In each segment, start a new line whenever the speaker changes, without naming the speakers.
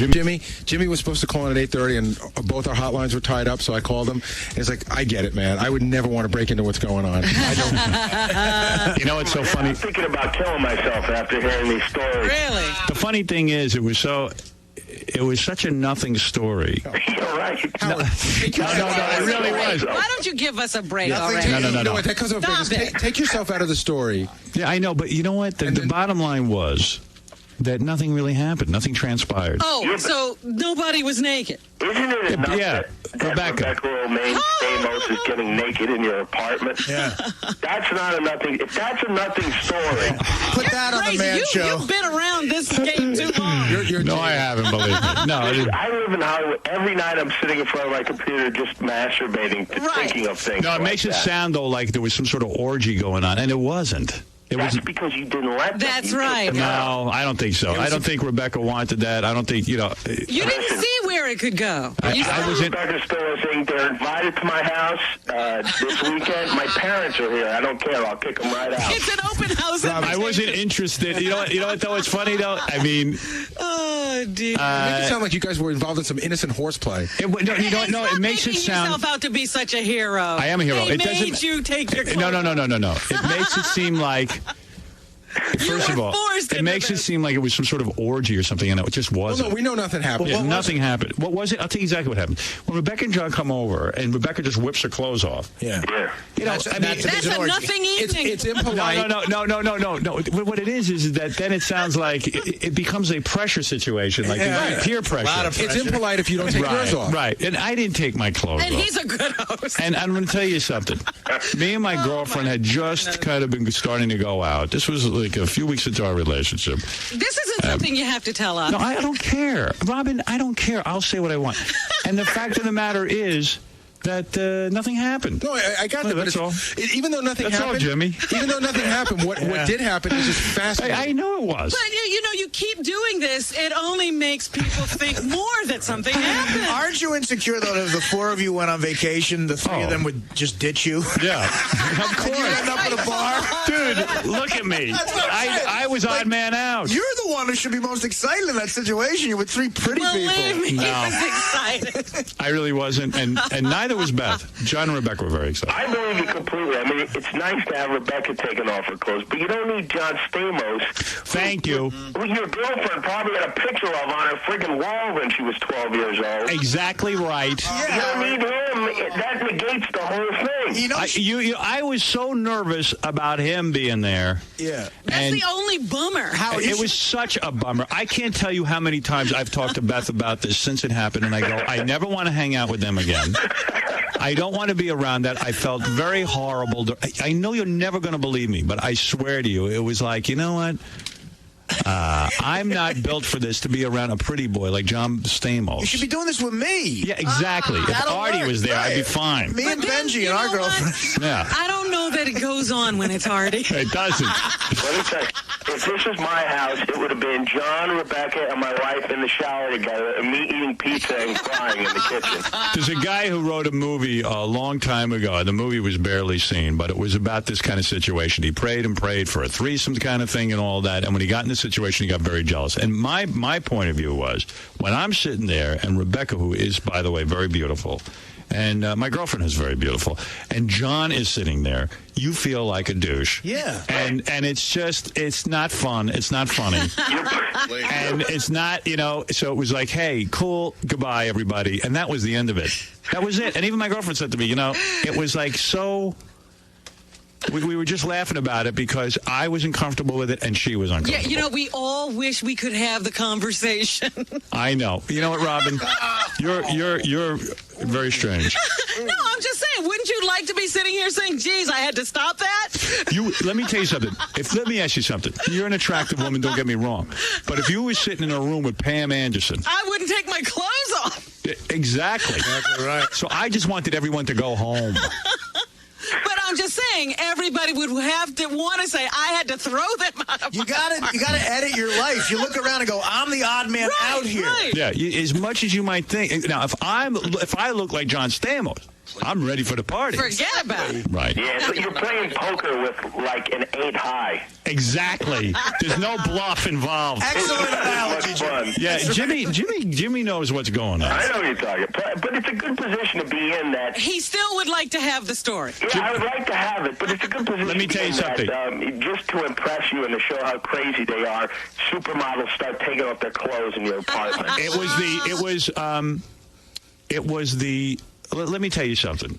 Jimmy was supposed to call in at 8:30, and both our hotlines were tied up, so I called him. And he's like, I get it, man. I would never want to break into what's going on. I don't.
You know what's so funny?
I'm thinking about killing myself after hearing these stories.
Really?
The funny thing is, it was such a nothing story.
You're right.
No, it really was.
Why don't you give us a break already?
No. That comes up. Take yourself out of the story.
Yeah, I know, but you know what? The bottom line was that nothing really happened. Nothing transpired.
Oh, so nobody was naked.
Isn't it enough that Rebecca Romaine Stamos is getting naked in your apartment?
Yeah.
That's not a nothing. If that's a nothing story.
Put that on the man show.
You've been around this game too long.
No, I haven't, believe me. No,
I live in Hollywood. Every night I'm sitting in front of my computer just masturbating, thinking of things.
No, it makes it sound, though, like there was some sort of orgy going on, and it wasn't.
That's because you didn't let them.
That's right.
No, I don't think so. I don't think Rebecca wanted that. I don't think,
You didn't see where it could go.
I was in.
Rebecca's still saying they're invited to my house this weekend. My parents are here. I don't care. I'll kick them right out.
It's an open house.
I wasn't interested. You know what, though? It's funny, though? I mean.
Oh, dear.
It makes it sound like you guys were involved in some innocent horseplay.
It makes it sound.
Yourself out to be such a hero.
I am a hero.
They
It doesn't.
made you take your clothes
No. It makes it seem like. First of all, it makes it seem like it was some sort of orgy or something, and it just wasn't.
Well, no, we know nothing happened.
Yeah, nothing happened. What was it? I'll tell you exactly what happened. When Rebecca and John come over, and Rebecca just whips her clothes off.
Yeah.
You know,
that's a nothing evening.
It's impolite.
No. What it is that then it sounds like it becomes a pressure situation, like peer pressure.
It's impolite if you don't take yours off.
Right. And I didn't take my clothes off.
And he's a good host.
And I'm going to tell you something. Me and my girlfriend had just kind of been starting to go out. This was like a few weeks into our relationship.
This isn't something you have to tell us.
No, I don't care. Robin, I don't care. I'll say what I want. And the fact of the matter is that nothing happened.
No, I got that.
That's all.
Even though nothing happened.
That's all, Jimmy.
Even though nothing happened, what did happen is just fascinating.
I know it was.
But, you keep doing this, it only makes people think more that something happened.
Aren't you insecure, though, that if the four of you went on vacation, the three of them would just ditch you?
Yeah. Of course.
You end up at a bar?
Dude, look at me. I was odd man out.
You're the one who should be most excited in that situation. You're with three pretty
Believe
people.
me, he was excited.
I really wasn't, and neither was Beth. John and Rebecca were very excited.
I believe you completely. I mean, it's nice to have Rebecca taking off her clothes, but you don't need John Stamos.
Thank you.
Who your girlfriend probably had a picture of on her friggin' wall when she was 12 years old.
Exactly right.
Yeah. You don't need him. That negates the whole thing.
I was so nervous about him being there.
Yeah.
That's the only bummer.
It was such a bummer. I can't tell you how many times I've talked to Beth about this since it happened, and I go, I never want to hang out with them again. I don't want to be around that. I felt very horrible. I know you're never going to believe me, but I swear to you, it was like, you know what? I'm not built for this, to be around a pretty boy like John Stamos.
You should be doing this with me.
Yeah, exactly. If Artie was there, I'd be fine.
Me and Benji and our girlfriend.
Yeah.
I don't know that it goes on when it's Artie.
It doesn't.
Let me tell you, if this was my house, it would have been John, Rebecca, and my wife in the shower together, and me eating pizza and crying in the kitchen.
There's a guy who wrote a movie a long time ago. The movie was barely seen, but it was about this kind of situation. He prayed and prayed for a threesome kind of thing and all that, and when he got in the situation, he got very jealous. And my point of view was, when I'm sitting there, and Rebecca, who is, by the way, very beautiful, and my girlfriend is very beautiful, and John is sitting there, you feel like a douche.
Yeah.
And it's not fun. It's not funny. And it's not, so it was like, hey, cool, goodbye, everybody. And that was the end of it. That was it. And even my girlfriend said to me, it was like so... We were just laughing about it because I wasn't comfortable with it and she was uncomfortable.
Yeah, we all wish we could have the conversation.
I know. You know what, Robin? You're very strange.
No, I'm just saying, wouldn't you like to be sitting here saying, geez, I had to stop that?
Let me tell you something. Let me ask you something. You're an attractive woman, don't get me wrong. But if you were sitting in a room with Pam Anderson...
I wouldn't take my clothes off.
Exactly. Exactly right. So I just wanted everyone to go home.
But I'm just saying, everybody would have to want to say, I had to throw them out of
You gotta edit your life. You look around and go, I'm the odd man out here.
Right.
Yeah, as much as you might think. Now, if I look like John Stamos, I'm ready for the party.
Forget about it.
Right.
Yeah, so you're playing poker with like an 8 high.
Exactly. There's no bluff involved.
Excellent
It's
analogy,
much
Jimmy.
fun.
Jimmy knows what's going on.
I know what you're talking about, but it's a good position to be in that.
He still would like to have the story.
Yeah, I would like to have it, but it's a good position.
Let me tell you something.
Just to impress you and to show how crazy they are, supermodels start taking off their clothes in your apartment.
Let me tell you something.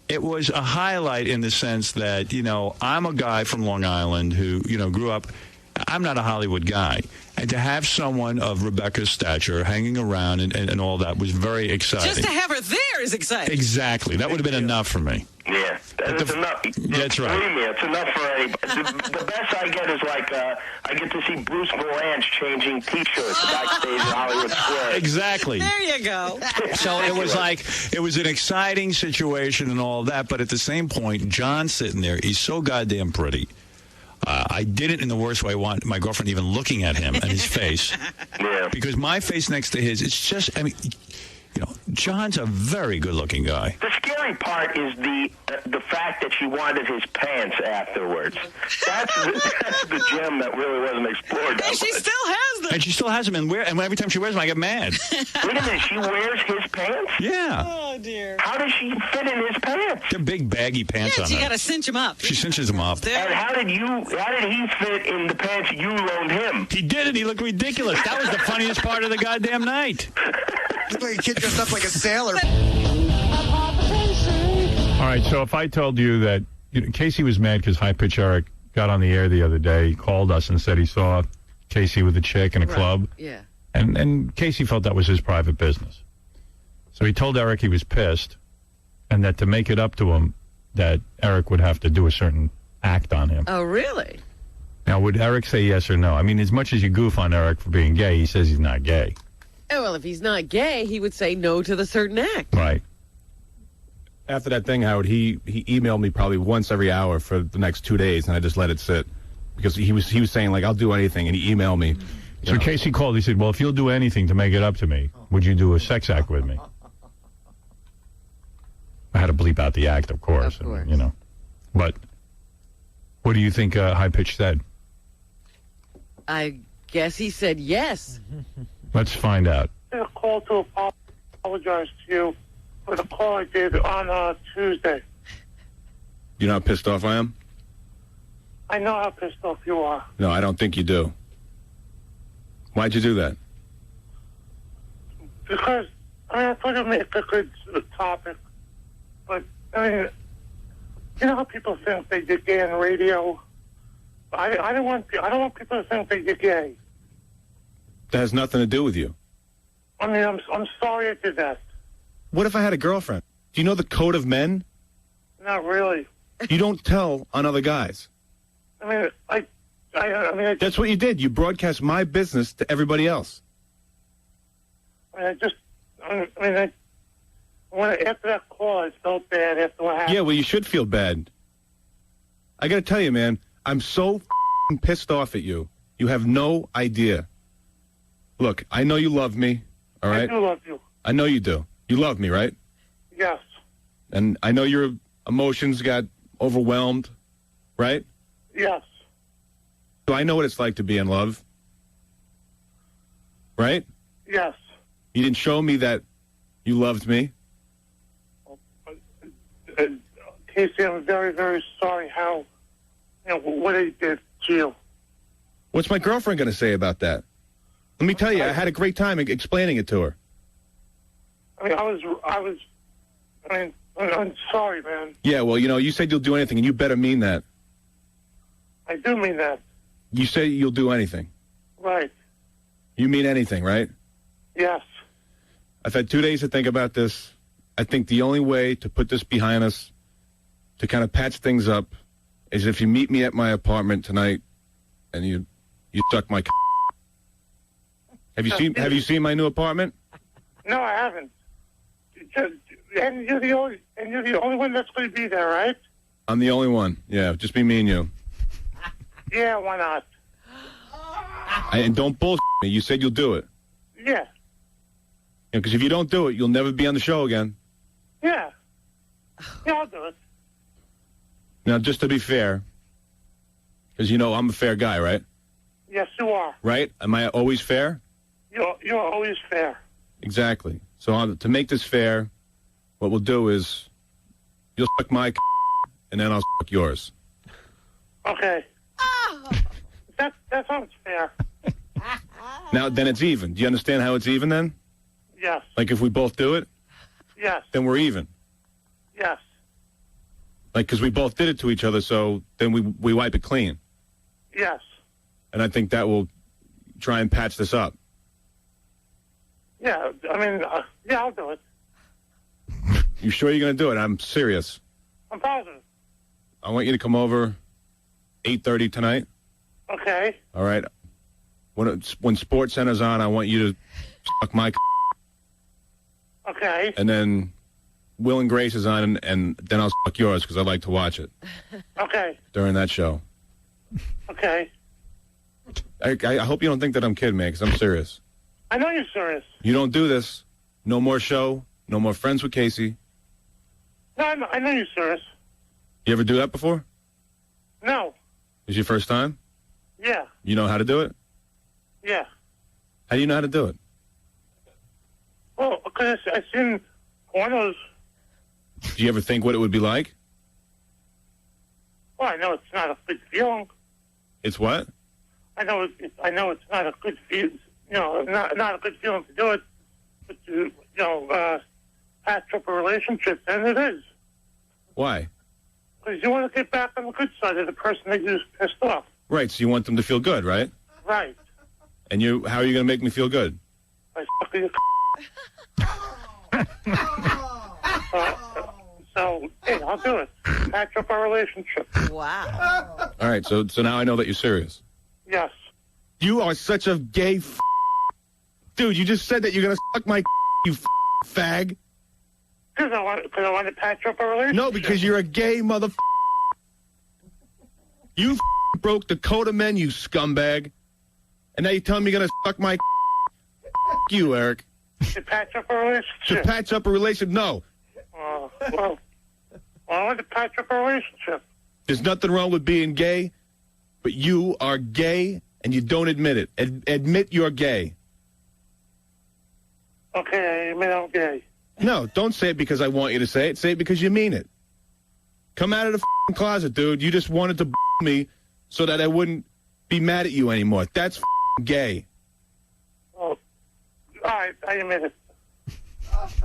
It was a highlight in the sense that, I'm a guy from Long Island who, grew up. I'm not a Hollywood guy. And to have someone of Rebecca's stature hanging around and all that was very exciting.
Just to have her there is exciting.
Exactly. That would have been enough for me.
Yeah, that's enough.
That's right.
Believe me, it's enough for anybody. The best I get is I get to see Bruce Vilanch changing T-shirts backstage in Hollywood Square.
Exactly.
There you go.
So it was an exciting situation and all that, but at the same point, John's sitting there. He's so goddamn pretty. I did it in the worst way. I want my girlfriend even looking at him and his face.
Yeah.
Because my face next to his, it's just, John's a very good-looking guy.
The scary part is the fact that she wanted his pants afterwards. That's the gem that really wasn't explored.
And she still has them.
And she still has them, and every time she wears them, I get mad.
Wait a minute, she wears his pants?
Yeah.
Oh, dear.
How does she fit in his pants?
They're big, baggy pants on
You
her.
got to cinch them up.
She cinches them up.
And how did he fit in the pants you loaned him?
He did it. He looked ridiculous. That was the funniest part of the goddamn night.
Look like a kid dressed up like a sailor.
All right, so if I told you that Casey was mad because High Pitch Eric got on the air the other day, he called us and said he saw Casey with a chick in a club.
Yeah.
And Casey felt that was his private business. So he told Eric he was pissed and that to make it up to him, that Eric would have to do a certain act on him.
Oh, really?
Now, would Eric say yes or no? I mean, as much as you goof on Eric for being gay, he says he's not gay.
Oh, well, if he's not gay, he would say no to the certain act.
Right.
After that thing, Howard, he emailed me probably once every hour for the next 2 days, and I just let it sit because he was saying like I'll do anything, and he emailed me.
So Casey called. He said, "Well, if you'll do anything to make it up to me, would you do a sex act with me?" I had to bleep out the act, of course.
Of course.
And, but what do you think High Pitch said?
I guess he said yes.
Let's find out.
I did a call to apologize to you for the call I did on Tuesday.
You know how pissed off I am?
I know how pissed off you are.
No, I don't think you do. Why'd you do that?
Because, I thought it made a good topic. But, you know how people think they get gay on radio? I don't want people to think they get gay.
That has nothing to do with you.
I mean, I'm sorry I did that.
What if I had a girlfriend? Do you know the code of men?
Not really.
You don't tell on other guys.
I mean,
That's what you did. You broadcast my business to everybody else.
after that call, I felt bad after what happened.
Yeah, well, you should feel bad. I got to tell you, man, I'm so pissed off at you. You have no idea. Look, I know you love me, all right?
I do love you.
I know you do. You love me, right?
Yes.
And I know your emotions got overwhelmed, right?
Yes.
So I know what it's like to be in love, right?
Yes.
You didn't show me that you loved me.
Casey, I'm very, very sorry what I did to you.
What's my girlfriend going to say about that? Let me tell you, I had a great time explaining it to her.
I'm sorry, man.
Yeah, well, you said you'll do anything, and you better mean that.
I do mean that.
You say you'll do anything.
Right.
You mean anything, right?
Yes.
I've had 2 days to think about this. I think the only way to put this behind us, to kind of patch things up, is if you meet me at my apartment tonight, and you suck my. Have you seen my new apartment?
No, I haven't. And you're the only one that's going to be there, right?
I'm the only one. Yeah, just be me and you.
Yeah, why not?
And don't bullshit me. You said you'll do it.
Yeah.
Because if you don't do it, you'll never be on the show again.
Yeah. Yeah, I'll do it.
Now, just to be fair, because you know I'm a fair guy, right?
Yes, you are.
Right? Am I always fair?
You're always fair.
Exactly. So to make this fair, what we'll do is you'll suck my and then I'll suck yours.
Okay. That sounds fair.
Now, then it's even. Do you understand how it's even then?
Yes.
Like if we both do it,
Yes.
then we're even.
Yes.
Like because we both did it to each other, so then we wipe it clean.
Yes.
And I think that will try and patch this up.
Yeah, I mean, yeah, I'll do it.
You sure you're going to do it? I'm serious.
I'm positive.
I want you to come over 8:30 tonight.
Okay.
All right. When Sports Center's on, I want you to suck my
Okay.
and then Will and Grace is on, and then I'll suck yours because I like to watch it
Okay.
during that show.
Okay.
I hope you don't think that I'm kidding, man, because I'm serious.
I know you're serious.
You don't do this. No more show. No more Friends with Casey.
No, I know you're serious.
You ever do that before?
No.
Is your first time?
Yeah.
You know how to do it?
Yeah.
How do you know how to do it?
Well, because I've seen pornos.
Do you ever think what it would be like?
Well, I know it's not a good feeling.
It's what?
I know it's not a good feeling. You know, not a good feeling to do it, but to patch up a relationship, and it is.
Why?
Because you want to get back on the good side of the person that you just pissed off.
Right, so you want them to feel good, right?
Right.
And how are you going to make me feel good?
By sucking your So, hey, I'll do it. Patch up our relationship.
Wow.
All right, so now I know that you're serious.
Yes.
You are such a gay dude, you just said that you're going to suck my you fag.
Because I want to patch up our relationship.
No, because you're a gay mother. You broke the code of men, you scumbag. And now you're telling me you're going to suck my you, Eric.
To patch up our relationship.
To patch up a relationship? No.
Well, I want to patch up our relationship.
There's nothing wrong with being gay, but you are gay and you don't admit it. Admit you're gay.
Okay, I admit I'm gay.
No, don't say it because I want you to say it. Say it because you mean it. Come out of the closet, dude. You just wanted to me so that I wouldn't be mad at you anymore. That's gay.
Oh, all right, I admit it.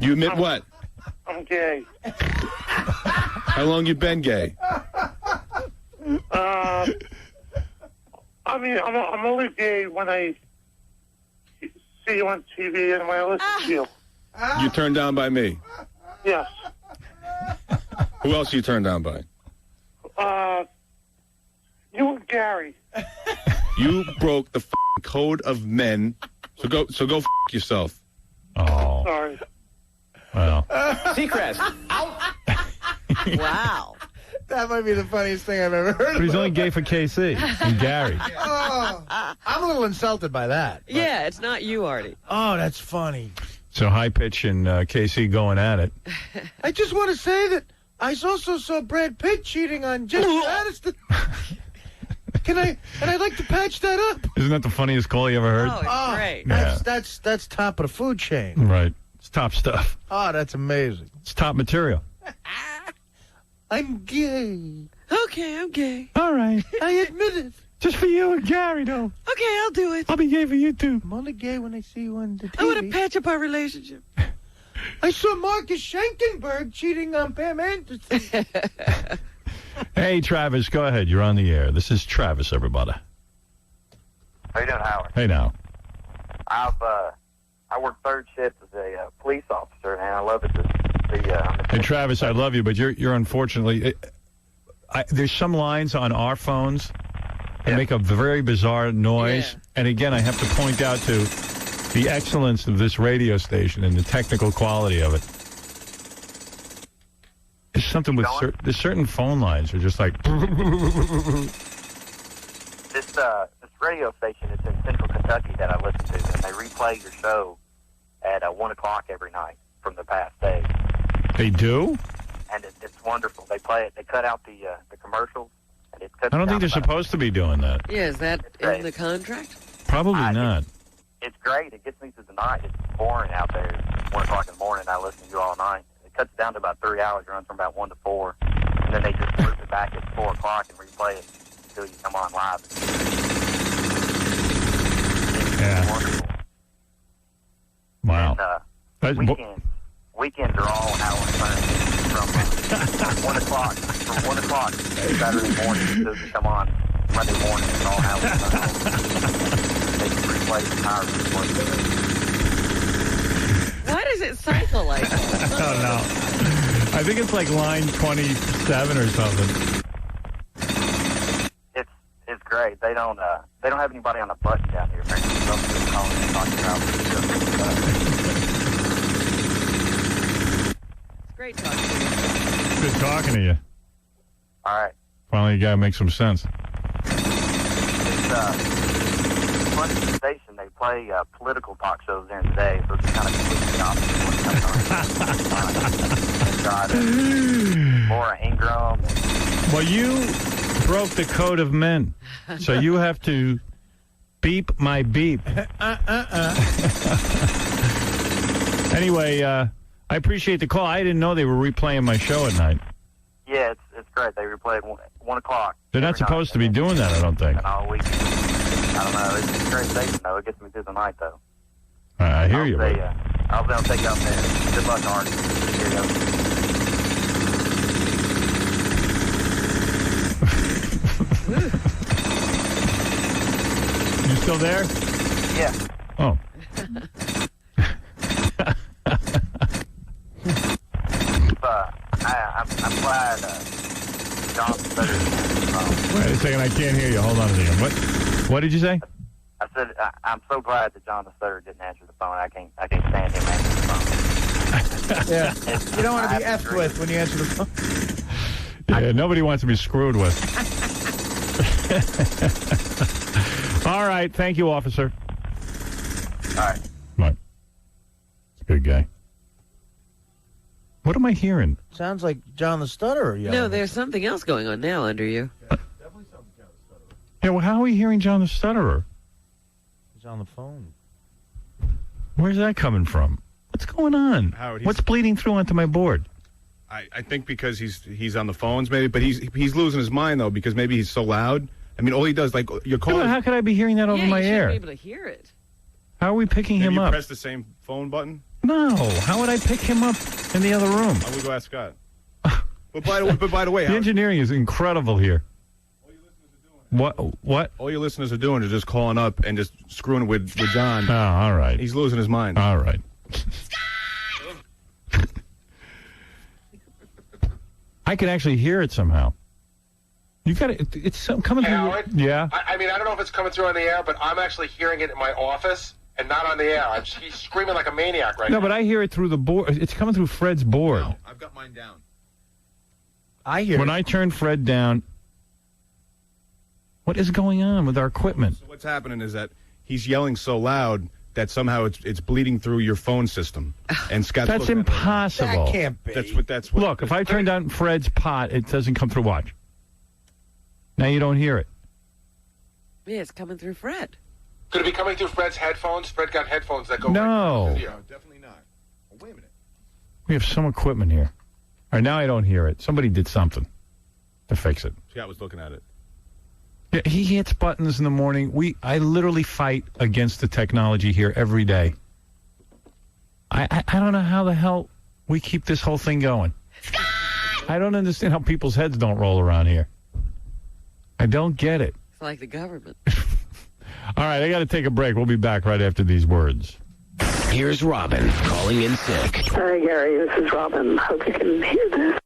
You admit what?
I'm gay.
How long you been gay?
I mean, I'm only gay when I see you on TV and when I listen to you.
You turned down by me.
Yes.
Who else you turned down by?
You and Gary.
You broke the code of men. So go yourself.
Oh,
Sorry.
well.
Seacrest.
Wow.
That might be the funniest thing I've ever heard.
But he's only gay for KC and Gary.
Oh, I'm a little insulted by that. But,
Yeah, it's not you, Artie.
oh, that's funny.
So High Pitch and KC going at it.
I just want to say that I also saw Brad Pitt cheating on Jennifer Aniston. And I'd like to patch that up.
Isn't that the funniest call you ever heard?
Oh, it's great.
Yeah.
That's top of the food chain.
Right. It's top stuff.
Oh, that's amazing.
It's top material.
I'm gay.
Okay, I'm gay.
All right.
I admit it.
Just for you and Gary, though.
Okay, I'll do it.
I'll be gay for you, too.
I'm only gay when I see you on the TV.
I want to patch up our relationship.
I saw Marcus Schenkenberg cheating on Pam Anderson.
Hey, Travis, go ahead. You're on the air. This is Travis, everybody.
How you doing, Howard?
Hey, now.
I work third shift as a police officer, and I love it.
Hey, Travis, I love you, but you're unfortunately... there's some lines on our phones that make a very bizarre noise.
Yeah.
And again, I have to point out to the excellence of this radio station and the technical quality of it. There's something with there's certain phone lines are just like...
This radio station is in Central Kentucky that I listen to, and they replay your show at 1 o'clock every night from the past days.
They do?
and it's wonderful. They play it. They cut out the commercials. And it cuts
I don't think
down
they're
about-
supposed to be doing that.
Yeah, is that
Right.
in the contract?
Probably not.
It's great. It gets me through the night. It's boring out there. It's 1 o'clock in the morning. I listen to you all night. It cuts down to about 3 hours. It runs from about 1 to 4. And then they just loop it back at 4 o'clock and replay it until you come on live. It's
Yeah.
wonderful.
Wow.
And, weekends are all Howard Stern from 1 o'clock Saturday morning until you come on Monday morning. It's all Howard Stern. They just replay the entire
Why does it cycle like that?
I don't know. I think it's like line 27 or something.
It's great. They don't have anybody on a button down here. Apparently, some people calling and talking about
It's great talking to you.
Good talking to you.
All right.
Finally, you got to make some sense.
It's funny station. They play political talk shows during the day, so it's kind of completely opposite of what's going on. They've got Laura Ingraham.
Well, you broke the code of men, so you have to beep my beep. Anyway, I appreciate the call. I didn't know they were replaying my show at night.
Yeah, it's great. They replay at 1 o'clock.
They're not supposed to be doing that, I don't think.
And all week. I don't know. It's a great station, though. It gets me through the night, though.
I hear you.
I'll take you out there. Good luck, Art. Cheerio.
You still there?
Yeah.
Oh.
I'm glad John Sutter.
Wait a second, I can't hear you. Hold on a second. What did you say?
I said I'm so glad that John Sutter didn't answer the phone. I can't stand him answering the phone.
Yeah. You don't want to be effed with when you answer the phone.
Yeah, nobody wants to be screwed with. All right. Thank you, officer.
All right.
Right. Good guy. What am I hearing?
Sounds like John the Stutterer yelling.
No, there's something else going on now under you.
Yeah, well, how are we hearing John the Stutterer?
He's on the phone.
Where's that coming from? What's going on?
Howard,
What's bleeding through onto my board?
I think because he's on the phones maybe, but he's losing his mind though because maybe he's so loud. I mean, all he does, like you're calling.
Yeah, how could I be hearing that over
Yeah,
my
you should
air?
be able to hear it.
How are we picking
Maybe
him
you
up?
press the same phone button.
No. How would I pick him up in the other room?
I would go ask Scott. But by the way,
The
Howard,
engineering is incredible here. What?
all your listeners are doing is just calling up and just screwing with John.
Oh, all right.
He's losing his mind.
All right. I can actually hear it somehow. You got it. It's coming through.
Howard?
Yeah.
I mean, I don't know if it's coming through on the air, but I'm actually hearing it in my office and not on the air. He's screaming like a maniac right now.
No, but I hear it through the board. It's coming through Fred's board.
No, I've got mine down.
I hear
When
it.
I turn Fred down, what is going on with our equipment?
So what's happening is that he's yelling so loud that somehow it's bleeding through your phone system. And Scott's
That's
looking at it.
impossible.
That can't be.
That's what.
Look, if I turn down Fred's pot, it doesn't come through. Watch. Now you don't hear it.
Yeah, it's coming through Fred.
Could it be coming through Fred's headphones? Fred got headphones that go
No.
right through the video.
Definitely not. Oh, wait a minute.
We have some equipment here. All right, now I don't hear it. Somebody did something to fix it.
Scott was looking at it.
Yeah, he hits buttons in the morning. I literally fight against the technology here every day. I don't know how the hell we keep this whole thing going. I don't understand how people's heads don't roll around here. I don't get it.
It's like the government.
All right, I got to take a break. We'll be back right after these words.
Here's Robin calling in sick.
Hi, Gary. This is Robin. Hope you can hear this.